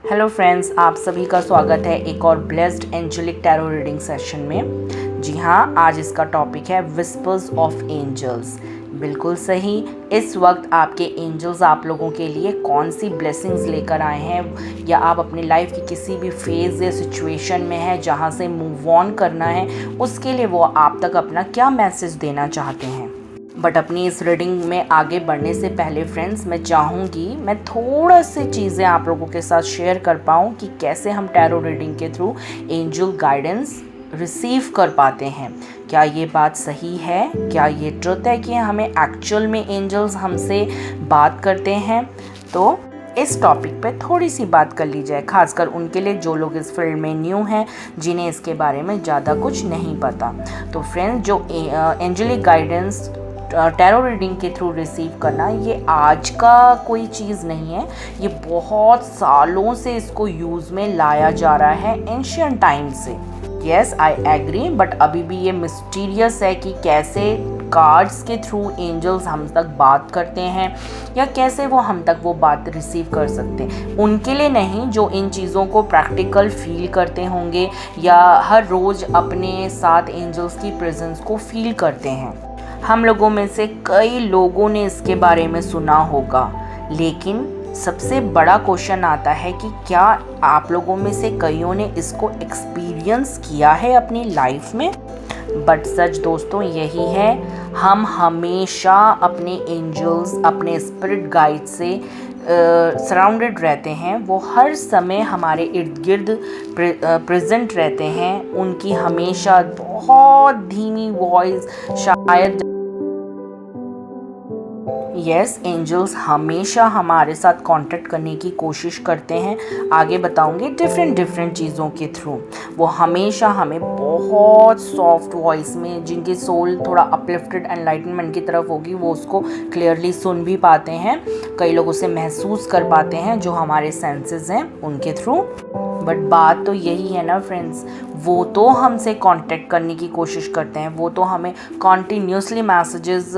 Hello friends, आप सभी का स्वागत है एक और blessed angelic tarot reading session में। जी हाँ, आज इसका टॉपिक है विस्पर्स ऑफ एंजल्स। बिल्कुल सही। इस वक्त आपके एंजल्स आप लोगों के लिए कौन सी ब्लेसिंग्स लेकर आए हैं, या आप अपनी लाइफ की किसी भी फेज़ या सिचुएशन में हैं जहाँ से मूव ऑन करना है, उसके लिए वो आप तक अपना क्या मैसेज देना चाहते हैं। बट अपनी इस रीडिंग में आगे बढ़ने से पहले फ्रेंड्स, मैं चाहूँगी मैं थोड़ा सी चीज़ें आप लोगों के साथ शेयर कर पाऊँ कि कैसे हम टैरो रीडिंग के थ्रू एंजल गाइडेंस रिसीव कर पाते हैं। क्या ये बात सही है? क्या ये ट्रुथ है कि हमें एक्चुअल में एंजल्स हमसे बात करते हैं? तो इस टॉपिक पे थोड़ी सी बात कर ली जाए, खासकर उनके लिए जो लोग इस फील्ड में न्यू हैं, जिन्हें इसके बारे में ज़्यादा कुछ नहीं पता। तो फ्रेंड्स, जो एंजेलिक गाइडेंस टैरो रीडिंग के थ्रू रिसीव करना, ये आज का कोई चीज़ नहीं है। ये बहुत सालों से इसको यूज़ में लाया जा रहा है, एंशियंट टाइम से। यस, आई एग्री, बट अभी भी ये मिस्टीरियस है कि कैसे कार्ड्स के थ्रू एंजल्स हम तक बात करते हैं, या कैसे वो हम तक वो बात रिसीव कर सकते हैं। उनके लिए नहीं जो इन चीज़ों को प्रैक्टिकल फील करते होंगे, या हर रोज़ अपने साथ एंजल्स की प्रेजेंस को फील करते हैं। हम लोगों में से कई लोगों ने इसके बारे में सुना होगा, लेकिन सबसे बड़ा क्वेश्चन आता है कि क्या आप लोगों में से कईयों ने इसको एक्सपीरियंस किया है अपनी लाइफ में। बट सच दोस्तों यही है, हम हमेशा अपने एंजल्स, अपने स्पिरिट गाइड से सराउंडेड रहते हैं। वो हर समय हमारे इर्द गिर्द प्रेजेंट रहते हैं। उनकी हमेशा बहुत धीमी वॉइस, शायद यस, एंजल्स हमेशा हमारे साथ कांटेक्ट करने की कोशिश करते हैं। आगे बताऊंगे डिफरेंट चीज़ों के थ्रू। वो हमेशा हमें बहुत सॉफ्ट वॉइस में, जिनकी सोल थोड़ा अपलिफ्टेड एनलाइटनमेंट की तरफ होगी, वो उसको क्लियरली सुन भी पाते हैं। कई लोग उसे महसूस कर पाते हैं, जो हमारे सेंसेस हैं उनके थ्रू। बट बात तो यही है ना फ्रेंड्स, वो तो हमसे कांटेक्ट करने की कोशिश करते हैं, वो तो हमें कॉन्टीन्यूसली मैसेजेस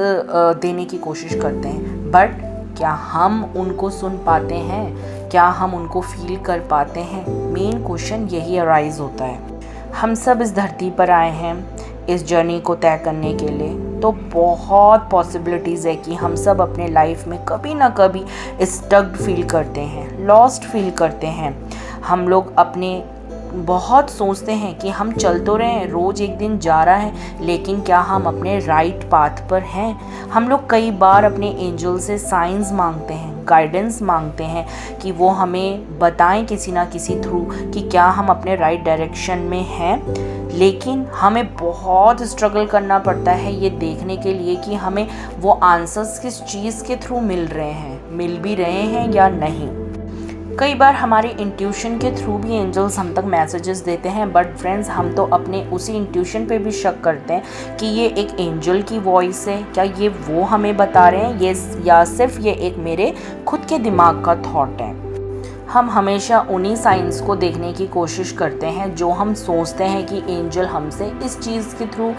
देने की कोशिश करते हैं। बट क्या हम उनको सुन पाते हैं? क्या हम उनको फील कर पाते हैं? मेन क्वेश्चन यही अराइज होता है। हम सब इस धरती पर आए हैं इस जर्नी को तय करने के लिए, तो बहुत पॉसिबिलिटीज़ है कि हम सब अपने लाइफ में कभी ना कभी स्टक्ड फील करते हैं, लॉस्ट फील करते हैं। हम लोग अपने बहुत सोचते हैं कि हम चल तो रहे हैं, रोज़ एक दिन जा रहा है, लेकिन क्या हम अपने राइट पाथ पर हैं? हम लोग कई बार अपने एंजल से साइंस मांगते हैं, गाइडेंस मांगते हैं कि वो हमें बताएं किसी ना किसी थ्रू कि क्या हम अपने राइट डायरेक्शन में हैं। लेकिन हमें बहुत स्ट्रगल करना पड़ता है ये देखने के लिए कि हमें वो आंसर्स किस चीज़ के थ्रू मिल रहे हैं, मिल भी रहे हैं या नहीं। कई बार हमारे इंट्यूशन के थ्रू भी एंजल्स हम तक मैसेजेस देते हैं, बट फ्रेंड्स, हम तो अपने उसी इंट्यूशन पे भी शक करते हैं कि ये एक एंजल की वॉइस है, क्या ये वो हमें बता रहे हैं, ये या सिर्फ ये एक मेरे खुद के दिमाग का थॉट है। हम हमेशा उन्हीं साइंस को देखने की कोशिश करते हैं जो हम सोचते हैं कि एंजल हमसे इस चीज़ के थ्रू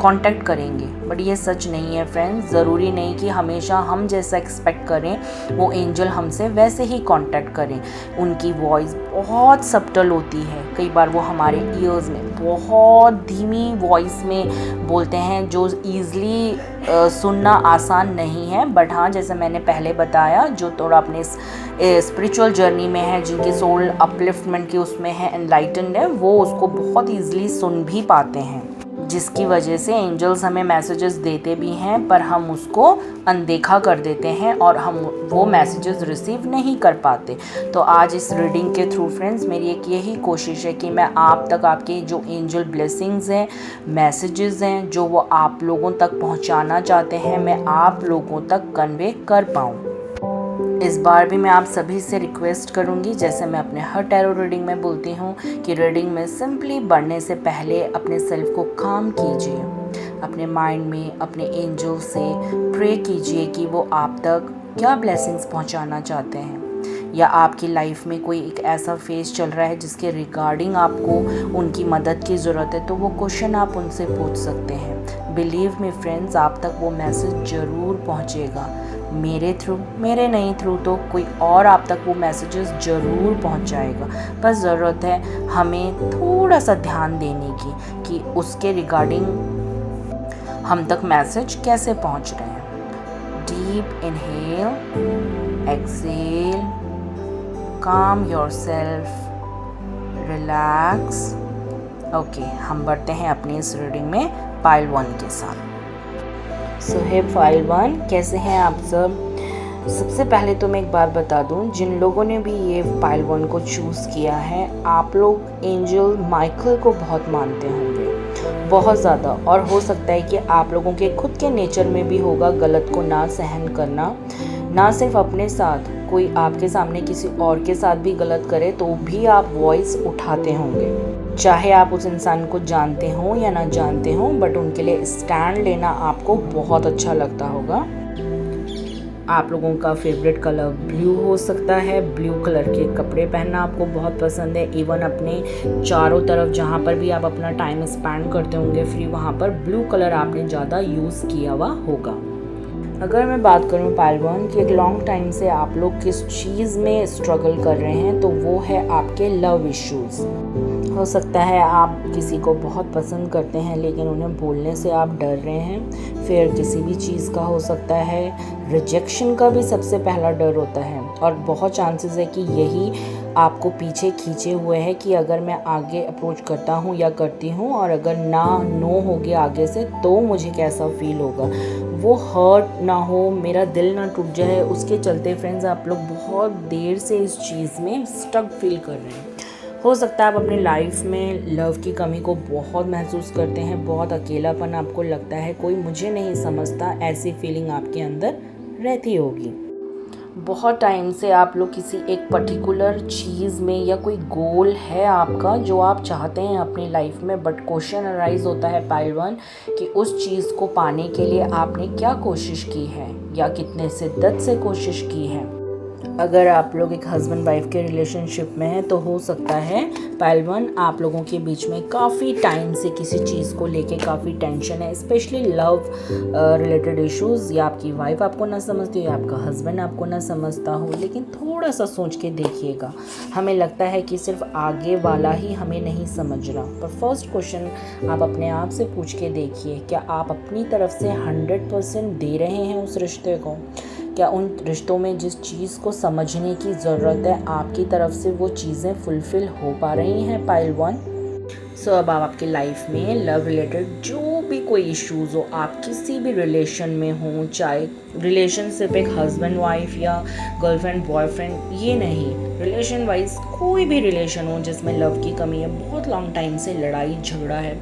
कांटेक्ट करेंगे। बट ये सच नहीं है फ्रेंड्स। ज़रूरी नहीं कि हमेशा हम जैसा एक्सपेक्ट करें वो एंजल हमसे वैसे ही कांटेक्ट करें। उनकी वॉइस बहुत सब्टल होती है। कई बार वो हमारे ईयर्स में बहुत धीमी वॉइस में बोलते हैं, जो ईज़िली सुनना आसान नहीं है। बट हाँ, जैसे मैंने पहले बताया, जो थोड़ा अपने स्पिरिचुअल जर्नी में है, जिनकी सोल अपलिफ्टमेंट की उसमें है, एनलाइटन्ड है, वो उसको बहुत ईजिली सुन भी पाते हैं, जिसकी वजह से एंजल्स हमें मैसेजेस देते भी हैं, पर हम उसको अनदेखा कर देते हैं और हम वो मैसेजेस रिसीव नहीं कर पाते। तो आज इस रीडिंग के थ्रू फ्रेंड्स, मेरी एक यही कोशिश है कि मैं आप तक आपके जो एंजल ब्लेसिंग्स हैं, मैसेजेस हैं, जो वो आप लोगों तक पहुंचाना चाहते हैं, मैं आप लोगों तक कन्वे कर पाऊँ। इस बार भी मैं आप सभी से रिक्वेस्ट करूंगी, जैसे मैं अपने हर टैरो रीडिंग में बोलती हूँ, कि रीडिंग में सिंपली बढ़ने से पहले अपने सेल्फ को काम कीजिए। अपने माइंड में अपने एंजल से प्रे कीजिए कि वो आप तक क्या ब्लेसिंग्स पहुँचाना चाहते हैं, या आपकी लाइफ में कोई एक ऐसा फेज चल रहा है जिसके रिगार्डिंग आपको उनकी मदद की ज़रूरत है, तो वो क्वेश्चन आप उनसे पूछ सकते हैं। बिलीव मी फ्रेंड्स, आप तक वो मैसेज ज़रूर पहुँचेगा। मेरे थ्रू, मेरे नहीं थ्रू तो कोई और आप तक वो मैसेजेस ज़रूर पहुंचाएगा। बस ज़रूरत है हमें थोड़ा सा ध्यान देने की कि उसके रिगार्डिंग हम तक मैसेज कैसे पहुंच रहे हैं। डीप इनहेल, एक्सेल, काम योरसेल्फ, रिलैक्स। ओके, हम बढ़ते हैं अपनी इस रीडिंग में पाइल 1 के साथ। सो हे पाइल 1, कैसे हैं आप सब? सबसे पहले तो मैं एक बात बता दूं, जिन लोगों ने भी ये पाइल 1 को चूज़ किया है, आप लोग एंजल माइकल को बहुत मानते होंगे, बहुत ज़्यादा। और हो सकता है कि आप लोगों के खुद के नेचर में भी होगा गलत को ना सहन करना। ना सिर्फ अपने साथ, कोई आपके सामने किसी और के साथ भी गलत करे तो भी आप वॉइस उठाते होंगे, चाहे आप उस इंसान को जानते हो या ना जानते हो, बट उनके लिए स्टैंड लेना आपको बहुत अच्छा लगता होगा। आप लोगों का फेवरेट कलर ब्लू हो सकता है, ब्लू कलर के कपड़े पहनना आपको बहुत पसंद है। इवन अपने चारों तरफ जहाँ पर भी आप अपना टाइम स्पेंड करते होंगे फ्री, वहाँ पर ब्लू कलर आपने ज़्यादा यूज़ किया हुआ होगा। अगर मैं बात करूँ पाइल 1 कि एक लॉन्ग टाइम से आप लोग किस चीज़ में स्ट्रगल कर रहे हैं, तो वो है आपके लव इश्यूज़। हो सकता है आप किसी को बहुत पसंद करते हैं लेकिन उन्हें बोलने से आप डर रहे हैं। फिर किसी भी चीज़ का हो सकता है, रिजेक्शन का भी सबसे पहला डर होता है, और बहुत चांसेस है कि यही आपको पीछे खींचे हुए है कि अगर मैं आगे अप्रोच करता हूँ या करती हूँ और अगर नो हो गया आगे से तो मुझे कैसा फील होगा, वो हर्ट ना हो, मेरा दिल ना टूट जाए। उसके चलते फ्रेंड्स आप लोग बहुत देर से इस चीज़ में स्टक फील कर रहे हैं। हो सकता है आप अपनी लाइफ में लव की कमी को बहुत महसूस करते हैं, बहुत अकेलापन आपको लगता है, कोई मुझे नहीं समझता, ऐसी फीलिंग आपके अंदर रहती होगी। बहुत टाइम से आप लोग किसी एक पर्टिकुलर चीज़ में, या कोई गोल है आपका जो आप चाहते हैं अपनी लाइफ में, बट क्वेश्चन अराइज होता है पाइल 1 कि उस चीज़ को पाने के लिए आपने क्या कोशिश की है या कितने शिद्दत से कोशिश की है। अगर आप लोग एक हस्बैंड वाइफ के रिलेशनशिप में हैं तो हो सकता है पाइल 1 आप लोगों के बीच में काफ़ी टाइम से किसी चीज़ को लेके काफ़ी टेंशन है, स्पेशली लव रिलेटेड इश्यूज़, या आपकी वाइफ आपको ना समझती हो या आपका हस्बैंड आपको ना समझता हो। लेकिन थोड़ा सा सोच के देखिएगा, हमें लगता है कि सिर्फ आगे वाला ही हमें नहीं समझ रहा, पर फर्स्ट क्वेश्चन आप अपने आप से पूछ के देखिए, क्या आप अपनी तरफ से 100% दे रहे हैं उस रिश्ते को? क्या उन रिश्तों में जिस चीज़ को समझने की ज़रूरत है आपकी तरफ से वो चीज़ें फुलफ़िल हो पा रही हैं पाइल 1? सो अब आप आपकी लाइफ में लव रिलेटेड जो भी कोई इश्यूज़ हो, आप किसी भी रिलेशन में हो, चाहे रिलेशनशिप एक हस्बैंड वाइफ या गर्लफ्रेंड बॉयफ्रेंड, ये नहीं, रिलेशन वाइज कोई भी रिलेशन हो जिसमें लव की कमी है, बहुत लॉन्ग टाइम से लड़ाई झगड़ा है,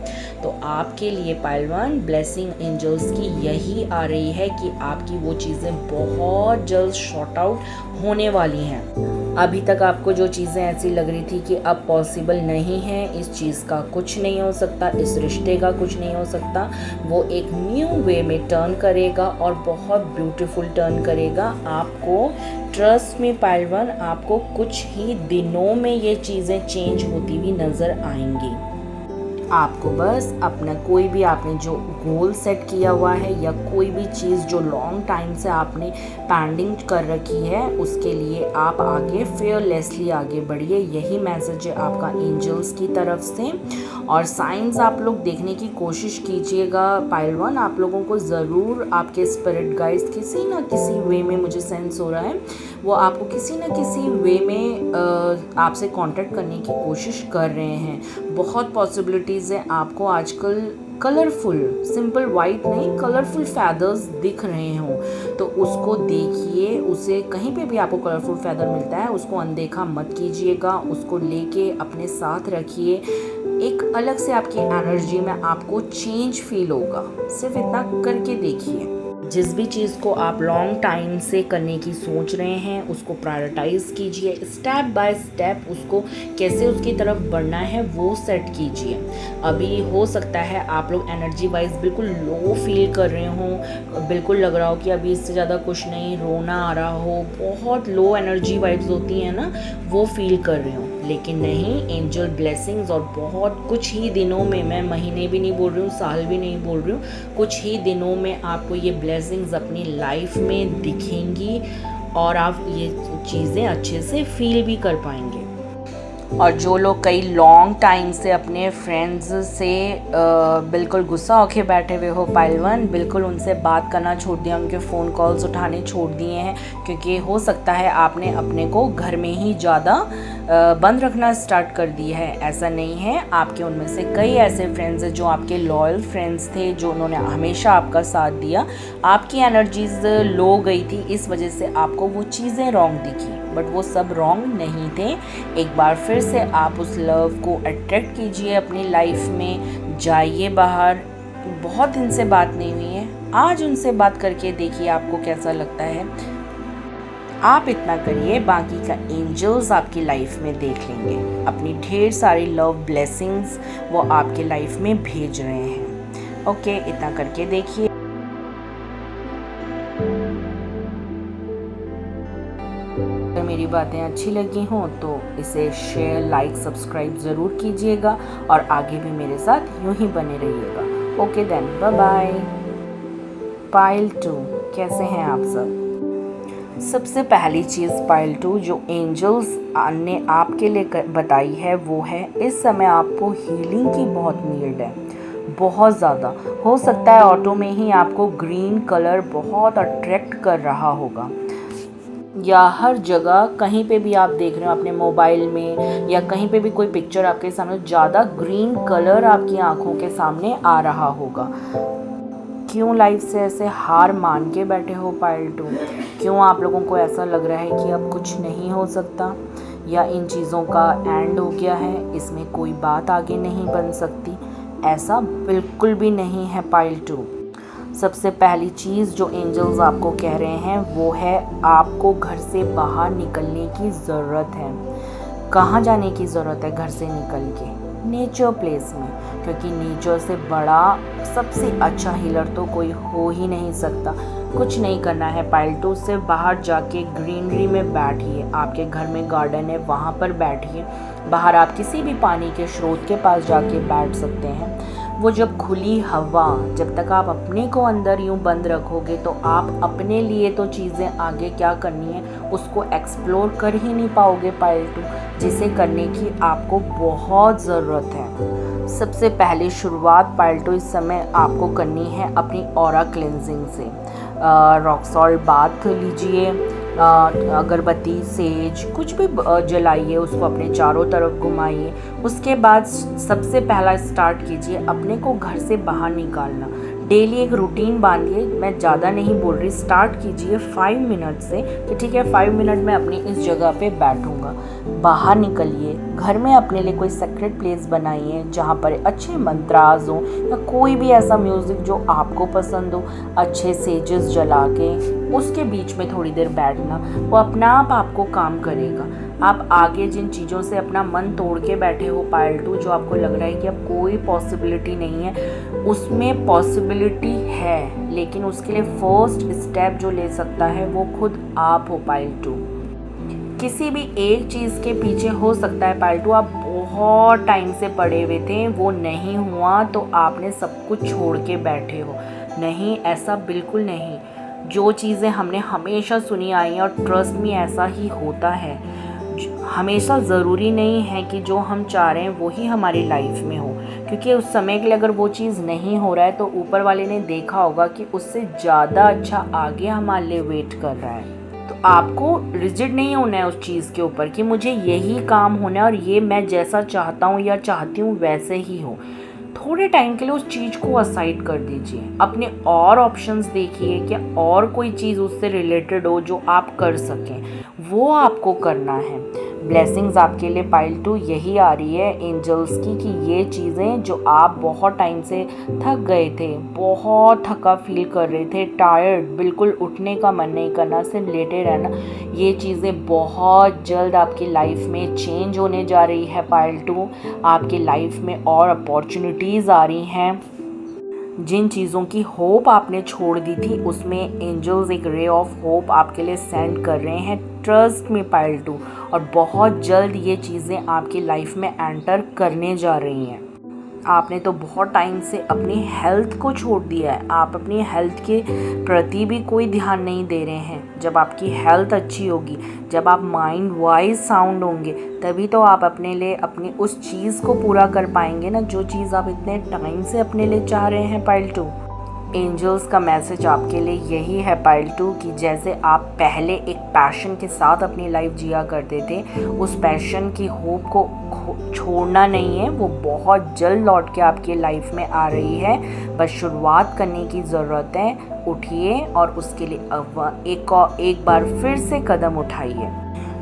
तो आपके लिए पाइल 1 ब्लेसिंग एंजल्स की यही आ रही है कि आपकी वो चीज़ें बहुत जल्द शॉर्ट आउट होने वाली हैं। अभी तक आपको जो चीज़ें ऐसी लग रही थी कि अब पॉसिबल नहीं है, इस चीज़ का कुछ नहीं हो सकता, इस रिश्ते का कुछ नहीं हो सकता, वो एक न्यू वे में टर्न करेगा और बहुत ब्यूटीफुल टर्न करेगा। आपको ट्रस्ट में पाइल 1, आपको कुछ ही दिनों में ये चीज़ें चेंज होती हुई नज़र आएंगी। आपको बस अपना कोई भी आपने जो गोल सेट किया हुआ है या कोई भी चीज़ जो लॉन्ग टाइम से आपने पेंडिंग कर रखी है, उसके लिए आप आगे फेयरलेसली आगे बढ़िए। यही मैसेज है आपका एंजल्स की तरफ से, और साइंस आप लोग देखने की कोशिश कीजिएगा पाइल 1। आप लोगों को ज़रूर आपके स्पिरिट गाइड्स किसी ना किसी वे में, मुझे सेंस हो रहा है, वो आपको किसी न किसी वे में आपसे कांटेक्ट करने की कोशिश कर रहे हैं। बहुत पॉसिबिलिटीज़ है आपको आजकल कलरफुल, सिंपल वाइट नहीं, कलरफुल फैदर्स दिख रहे हों, तो उसको देखिए, उसे कहीं पे भी आपको कलरफुल फैदर मिलता है उसको अनदेखा मत कीजिएगा, उसको लेके अपने साथ रखिए। एक अलग से आपकी एनर्जी में आपको चेंज फील होगा, सिर्फ इतना करके देखिए। जिस भी चीज़ को आप लॉन्ग टाइम से करने की सोच रहे हैं उसको प्रायोरिटाइज़ कीजिए, स्टेप बाय स्टेप उसको कैसे उसकी तरफ बढ़ना है वो सेट कीजिए। अभी हो सकता है आप लोग एनर्जी वाइज बिल्कुल लो फील कर रहे हो, बिल्कुल लग रहा हो कि अभी इससे ज़्यादा कुछ नहीं, रोना आ रहा हो, बहुत लो एनर्जी वाइब्स होती हैं ना, वो फील कर रहे हो, लेकिन नहीं, एंजल ब्लेसिंग्स और बहुत कुछ ही दिनों में, मैं महीने भी नहीं बोल रही हूँ, साल भी नहीं बोल रही हूँ, कुछ ही दिनों में आपको ये ब्लेसिंग्स अपनी लाइफ में दिखेंगी और आप ये चीज़ें अच्छे से फील भी कर पाएंगे। और जो लोग कई लॉन्ग टाइम से अपने फ्रेंड्स से बिल्कुल गुस्सा होके बैठे हुए हो पाइल वन, बिल्कुल उनसे बात करना छोड़ दिया, उनके फ़ोन कॉल्स उठाने छोड़ दिए हैं, क्योंकि हो सकता है आपने अपने को घर में ही ज़्यादा बंद रखना स्टार्ट कर दिया है। ऐसा नहीं है, आपके उनमें से कई ऐसे फ्रेंड्स हैं जो आपके लॉयल फ्रेंड्स थे, जो उन्होंने हमेशा आपका साथ दिया। आपकी एनर्जीज लो गई थी, इस वजह से आपको वो चीज़ें रॉन्ग दिखी, बट वो सब रॉन्ग नहीं थे। एक बार फिर से आप उस लव को अट्रैक्ट कीजिए अपनी लाइफ में, जाइए बाहर। बहुत दिन से बात नहीं हुई है, आज उनसे बात करके देखिए आपको कैसा लगता है। आप इतना करिए, बाकी का एंजल्स आपकी लाइफ में देख लेंगे, अपनी ढेर सारी लव ब्लेसिंग्स वो आपके लाइफ में भेज रहे हैं। ओके, इतना करके देखिए। अगर मेरी बातें अच्छी लगी हों तो इसे शेयर, लाइक, सब्सक्राइब ज़रूर कीजिएगा और आगे भी मेरे साथ यूं ही बने रहिएगा। Okay then, bye bye. Pile 2, कैसे हैं आप सब? सबसे पहली चीज़ पाइल 2 जो एंजल्स ने आपके लिए बताई है वो है, इस समय आपको हीलिंग की बहुत नीड है, बहुत ज़्यादा। हो सकता है ऑटो में ही आपको ग्रीन कलर बहुत अट्रैक्ट कर रहा होगा, या हर जगह कहीं पे भी आप देख रहे हो अपने मोबाइल में, या कहीं पे भी कोई पिक्चर आपके सामने, ज़्यादा ग्रीन कलर आपकी आंखों के सामने आ रहा होगा। क्यों लाइफ से ऐसे हार मान के बैठे हो पाइल 2? क्यों आप लोगों को ऐसा लग रहा है कि अब कुछ नहीं हो सकता, या इन चीज़ों का एंड हो गया है, इसमें कोई बात आगे नहीं बन सकती? ऐसा बिल्कुल भी नहीं है पाइल 2। सबसे पहली चीज़ जो एंजल्स आपको कह रहे हैं वो है, आपको घर से बाहर निकलने की ज़रूरत है। कहाँ जाने की ज़रूरत है घर से निकल के? नेचर प्लेस में, क्योंकि नेचर से बड़ा, सबसे अच्छा हीलर तो कोई हो ही नहीं सकता। कुछ नहीं करना है पाइल 2, से बाहर जाके ग्रीनरी में बैठिए, आपके घर में गार्डन है वहाँ पर बैठिए, बाहर आप किसी भी पानी के स्रोत के पास जाके बैठ सकते हैं। वो जब खुली हवा, जब तक आप अपने को अंदर यूं बंद रखोगे तो आप अपने लिए तो चीज़ें आगे क्या करनी है उसको एक्सप्लोर कर ही नहीं पाओगे पाइल 2, जिसे करने की आपको बहुत ज़रूरत है। सबसे पहले शुरुआत पाइल 2 इस समय आपको करनी है अपनी ऑरा क्लेंजिंग से। रॉक सॉल्ट बाथ लीजिए, अगरबत्ती, सेज कुछ भी जलाइए, उसको अपने चारों तरफ घुमाइए। उसके बाद सबसे पहला स्टार्ट कीजिए अपने को घर से बाहर निकालना। डेली एक रूटीन बांधिए, मैं ज़्यादा नहीं बोल रही, स्टार्ट कीजिए 5 मिनट से कि ठीक है 5 मिनट में अपनी इस जगह पे बैठूंगा। बाहर निकलिए, घर में अपने लिए कोई सेक्रेट प्लेस बनाइए जहाँ पर अच्छे मंत्राज हो, या कोई भी ऐसा म्यूज़िक जो आपको पसंद हो, अच्छे सेजेस जला के उसके बीच में थोड़ी देर बैठना, वो अपना आप आपको काम करेगा। आप आगे जिन चीज़ों से अपना मन तोड़ के बैठे हो पाइल 2, जो आपको लग रहा है कि अब कोई पॉसिबिलिटी नहीं है, उसमें पॉसिबिलिटी है, लेकिन उसके लिए फर्स्ट स्टेप जो ले सकता है वो खुद आप हो पाइल 2। किसी भी एक चीज़ के पीछे हो सकता है पाइल 2 आप बहुत टाइम से पड़े हुए थे, वो नहीं हुआ तो आपने सब कुछ छोड़ के बैठे हो। नहीं, ऐसा बिल्कुल नहीं। जो चीज़ें हमने हमेशा सुनी आई हैं, और ट्रस्ट में ऐसा ही होता है, हमेशा ज़रूरी नहीं है कि जो हम चाह रहे हैं वो ही हमारी लाइफ में हो, क्योंकि उस समय के लिए अगर वो चीज़ नहीं हो रहा है तो ऊपर वाले ने देखा होगा कि उससे ज़्यादा अच्छा आगे हमारे लिए वेट कर रहा है। तो आपको रिजिड नहीं होना है उस चीज़ के ऊपर कि मुझे यही काम होना है और ये मैं जैसा चाहता हूँ या चाहती हूँ वैसे ही हो। थोड़े टाइम के लिए उस चीज़ को असाइड कर दीजिए, अपने और ऑप्शंस देखिए कि और कोई चीज़ उससे रिलेटेड हो जो आप कर सकें, वो आपको करना है। ब्लेसिंग्स आपके लिए पाइल 2 यही आ रही है एंजल्स की कि ये चीज़ें जो आप बहुत टाइम से थक गए थे, बहुत थका फील कर रहे थे, टायर्ड, बिल्कुल उठने का मन नहीं करना, सिर्फ लेटे रहना, ये चीज़ें बहुत जल्द आपकी लाइफ में चेंज होने जा रही है पाइल 2। आपकी लाइफ में और अपॉर्चुनिटीज़ आ रही हैं। जिन चीज़ों की होप आपने छोड़ दी थी उसमें एंजल्स एक रे ऑफ होप आपके लिए सेंड कर रहे हैं। ट्रस्ट में पाइल 2, और बहुत जल्द ये चीज़ें आपकी लाइफ में एंटर करने जा रही हैं। आपने तो बहुत टाइम से अपनी हेल्थ को छोड़ दिया है, आप अपनी हेल्थ के प्रति भी कोई ध्यान नहीं दे रहे हैं। जब आपकी हेल्थ अच्छी होगी, जब आप माइंड वाइज साउंड होंगे, तभी तो आप अपने लिए अपनी उस चीज़ को पूरा कर पाएंगे ना, जो चीज़ आप इतने टाइम से अपने लिए चाह रहे हैं पाइल 2। एंजल्स का मैसेज आपके लिए यही है पाइल 2 कि जैसे आप पहले एक पैशन के साथ अपनी लाइफ जिया करते थे, उस पैशन की होप को छोड़ना नहीं है। वो बहुत जल्द लौट के आपकी लाइफ में आ रही है, बस शुरुआत करने की ज़रूरत है। उठिए और उसके लिए एक बार फिर से कदम उठाइए।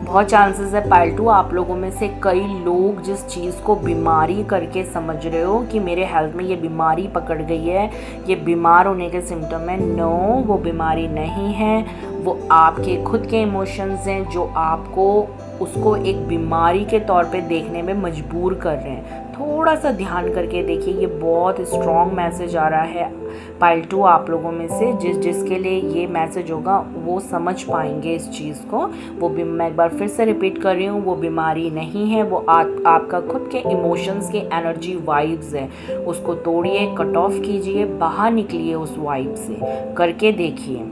बहुत चांसेस है पाइल 2 आप लोगों में से कई लोग जिस चीज़ को बीमारी करके समझ रहे हो कि मेरे हेल्थ में ये बीमारी पकड़ गई है, ये बीमार होने के सिम्टम है। नो, वो बीमारी नहीं है, वो आपके खुद के इमोशंस हैं जो आपको उसको एक बीमारी के तौर पे देखने में मजबूर कर रहे हैं। थोड़ा सा ध्यान करके देखिए, ये बहुत स्ट्रॉन्ग मैसेज आ रहा है पाइल 2 आप लोगों में से। जिसके लिए ये मैसेज होगा वो समझ पाएंगे इस चीज़ को। मैं एक बार फिर से रिपीट कर रही हूँ, वो बीमारी नहीं है, वो आपका खुद के इमोशंस के एनर्जी वाइब्स है। उसको तोड़िए, कट ऑफ कीजिए, बाहर निकलिए उस वाइब से, करके देखिए।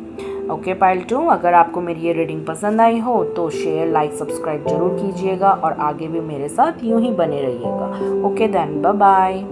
ओके पाइल 2, अगर आपको मेरी ये रीडिंग पसंद आई हो तो शेयर, लाइक, सब्सक्राइब जरूर कीजिएगा और आगे भी मेरे साथ यूं ही बने रहिएगा। Okay then, bye bye.